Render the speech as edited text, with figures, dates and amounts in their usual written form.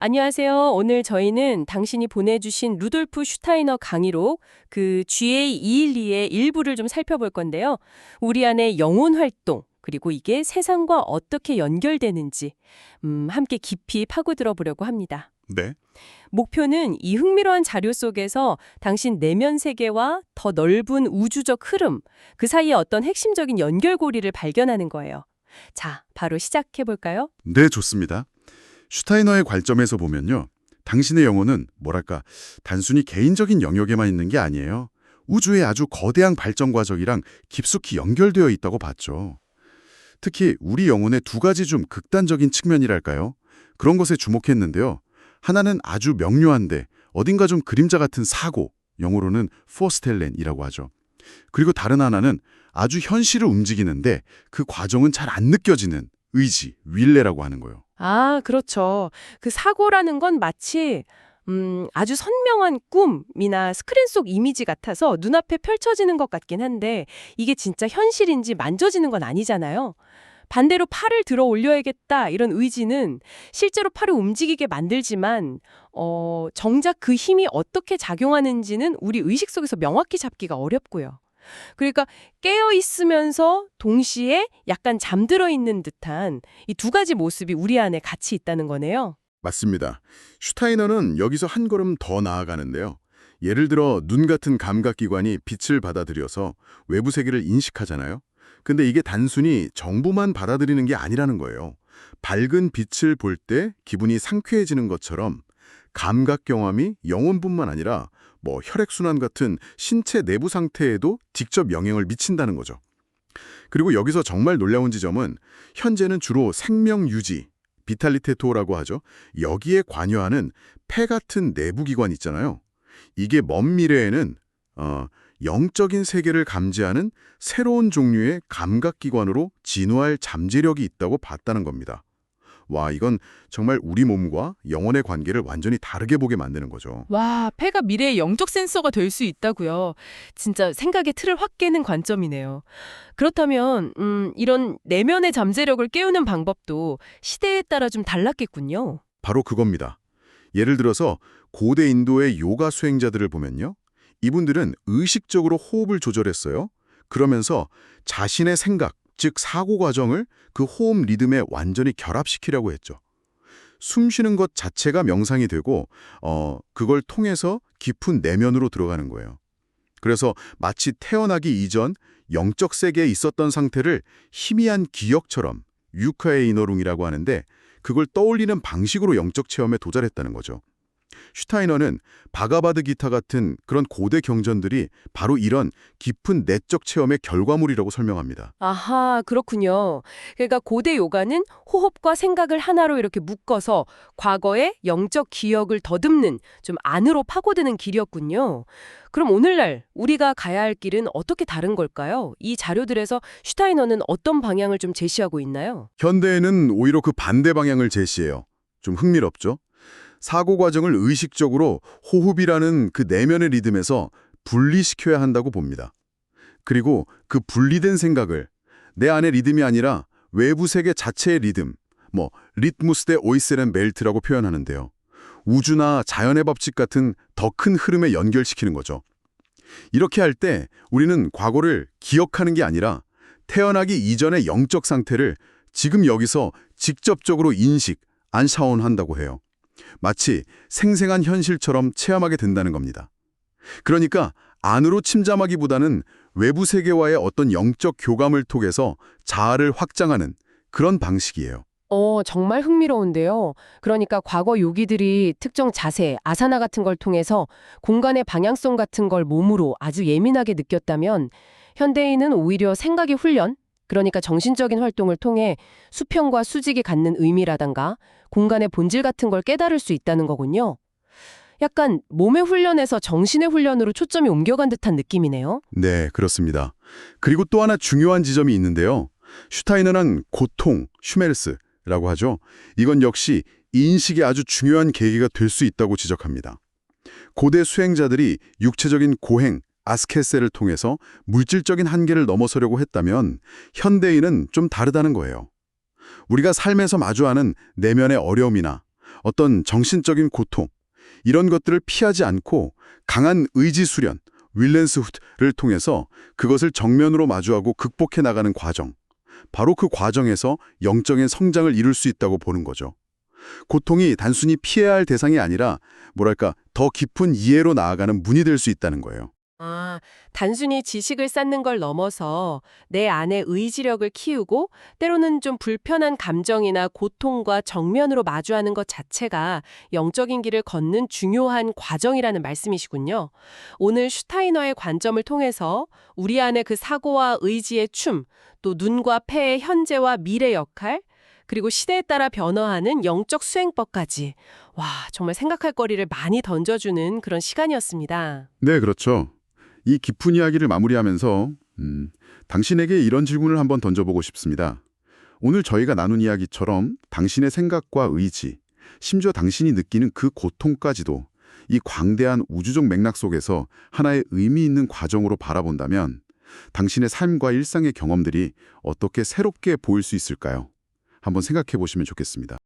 안녕하세요. 오늘 저희는 당신이 보내주신 루돌프 슈타이너 강의록 그 GA212의 일부를 좀 살펴볼 건데요. 우리 안의 영혼 활동, 그리고 이게 세상과 어떻게 연결되는지 함께 깊이 파고들어 보려고 합니다. 네, 목표는 이 흥미로운 자료 속에서 당신 내면 세계와 더 넓은 우주적 흐름, 그 사이에 어떤 핵심적인 연결고리를 발견하는 거예요. 자, 바로 시작해 볼까요? 네, 좋습니다. 슈타이너의 관점에서 보면요. 당신의 영혼은 뭐랄까 단순히 개인적인 영역에만 있는 게 아니에요. 우주의 아주 거대한 발전 과정이랑 깊숙이 연결되어 있다고 봤죠. 특히 우리 영혼의 두 가지 좀 극단적인 측면이랄까요? 그런 것에 주목했는데요. 하나는 아주 명료한데 어딘가 좀 그림자 같은 사고, 영어로는 포스텔렌이라고 하죠. 그리고 다른 하나는 아주 현실을 움직이는데 그 과정은 잘 안 느껴지는 의지, 윌레라고 하는 거예요. 아, 그렇죠. 그 사고라는 건 마치 아주 선명한 꿈이나 스크린 속 이미지 같아서 눈앞에 펼쳐지는 것 같긴 한데 이게 진짜 현실인지 만져지는 건 아니잖아요. 반대로 팔을 들어 올려야겠다 이런 의지는 실제로 팔을 움직이게 만들지만 정작 그 힘이 어떻게 작용하는지는 우리 의식 속에서 명확히 잡기가 어렵고요. 그러니까 깨어 있으면서 동시에 약간 잠들어 있는 듯한 이 두 가지 모습이 우리 안에 같이 있다는 거네요. 맞습니다. 슈타이너는 여기서 한 걸음 더 나아가는데요. 예를 들어 눈 같은 감각기관이 빛을 받아들여서 외부 세계를 인식하잖아요. 근데 이게 단순히 정보만 받아들이는 게 아니라는 거예요. 밝은 빛을 볼 때 기분이 상쾌해지는 것처럼 감각 경험이 영혼뿐만 아니라 혈액순환 같은 신체 내부 상태에도 직접 영향을 미친다는 거죠. 그리고 여기서 정말 놀라운 지점은 현재는 주로 생명 유지, 비탈리테토라고 하죠. 여기에 관여하는 폐 같은 내부 기관 있잖아요. 이게 먼 미래에는 영적인 세계를 감지하는 새로운 종류의 감각기관으로 진화할 잠재력이 있다고 봤다는 겁니다. 와, 이건 정말 우리 몸과 영혼의 관계를 완전히 다르게 보게 만드는 거죠. 와, 폐가 미래의 영적 센서가 될 수 있다고요. 진짜 생각의 틀을 확 깨는 관점이네요. 그렇다면 이런 내면의 잠재력을 깨우는 방법도 시대에 따라 좀 달랐겠군요. 바로 그겁니다. 예를 들어서 고대 인도의 요가 수행자들을 보면요. 이분들은 의식적으로 호흡을 조절했어요. 그러면서 자신의 생각, 즉 사고 과정을 그 호흡 리듬에 완전히 결합시키려고 했죠. 숨 쉬는 것 자체가 명상이 되고 그걸 통해서 깊은 내면으로 들어가는 거예요. 그래서 마치 태어나기 이전 영적 세계에 있었던 상태를 희미한 기억처럼 유카의 이너룽이라고 하는데 그걸 떠올리는 방식으로 영적 체험에 도달했다는 거죠. 슈타이너는 바가바드 기타 같은 그런 고대 경전들이 바로 이런 깊은 내적 체험의 결과물이라고 설명합니다. 아하, 그렇군요. 그러니까 고대 요가는 호흡과 생각을 하나로 이렇게 묶어서 과거의 영적 기억을 더듬는 좀 안으로 파고드는 길이었군요. 그럼 오늘날 우리가 가야 할 길은 어떻게 다른 걸까요? 이 자료들에서 슈타이너는 어떤 방향을 좀 제시하고 있나요? 현대에는 오히려 그 반대 방향을 제시해요. 좀 흥미롭죠? 사고 과정을 의식적으로 호흡이라는 그 내면의 리듬에서 분리시켜야 한다고 봅니다. 그리고 그 분리된 생각을 내 안의 리듬이 아니라 외부 세계 자체의 리듬, 리트무스 대 오이세렌 벨트라고 표현하는데요. 우주나 자연의 법칙 같은 더 큰 흐름에 연결시키는 거죠. 이렇게 할 때 우리는 과거를 기억하는 게 아니라 태어나기 이전의 영적 상태를 지금 여기서 직접적으로 인식, 안샤온한다고 해요. 마치 생생한 현실처럼 체험하게 된다는 겁니다. 그러니까 안으로 침잠하기보다는 외부 세계와의 어떤 영적 교감을 통해서 자아를 확장하는 그런 방식이에요. 정말 흥미로운데요. 그러니까 과거 요기들이 특정 자세, 아사나 같은 걸 통해서 공간의 방향성 같은 걸 몸으로 아주 예민하게 느꼈다면 현대인은 오히려 생각의 훈련, 그러니까 정신적인 활동을 통해 수평과 수직이 갖는 의미라던가 공간의 본질 같은 걸 깨달을 수 있다는 거군요. 약간 몸의 훈련에서 정신의 훈련으로 초점이 옮겨간 듯한 느낌이네요. 네, 그렇습니다. 그리고 또 하나 중요한 지점이 있는데요. 슈타이너는 고통, 슈메르스라고 하죠. 이건 역시 인식의 아주 중요한 계기가 될 수 있다고 지적합니다. 고대 수행자들이 육체적인 고행, 아스케세를 통해서 물질적인 한계를 넘어서려고 했다면 현대인은 좀 다르다는 거예요. 우리가 삶에서 마주하는 내면의 어려움이나 어떤 정신적인 고통, 이런 것들을 피하지 않고 강한 의지 수련, 윌렌스후드를 통해서 그것을 정면으로 마주하고 극복해 나가는 과정. 바로 그 과정에서 영적인 성장을 이룰 수 있다고 보는 거죠. 고통이 단순히 피해야 할 대상이 아니라 뭐랄까 더 깊은 이해로 나아가는 문이 될 수 있다는 거예요. 아, 단순히 지식을 쌓는 걸 넘어서 내 안의 의지력을 키우고 때로는 좀 불편한 감정이나 고통과 정면으로 마주하는 것 자체가 영적인 길을 걷는 중요한 과정이라는 말씀이시군요. 오늘 슈타이너의 관점을 통해서 우리 안의 그 사고와 의지의 춤, 또 눈과 폐의 현재와 미래 역할, 그리고 시대에 따라 변화하는 영적 수행법까지 와, 정말 생각할 거리를 많이 던져주는 그런 시간이었습니다. 네, 그렇죠. 이 깊은 이야기를 마무리하면서 당신에게 이런 질문을 한번 던져보고 싶습니다. 오늘 저희가 나눈 이야기처럼 당신의 생각과 의지, 심지어 당신이 느끼는 그 고통까지도 이 광대한 우주적 맥락 속에서 하나의 의미 있는 과정으로 바라본다면 당신의 삶과 일상의 경험들이 어떻게 새롭게 보일 수 있을까요? 한번 생각해 보시면 좋겠습니다.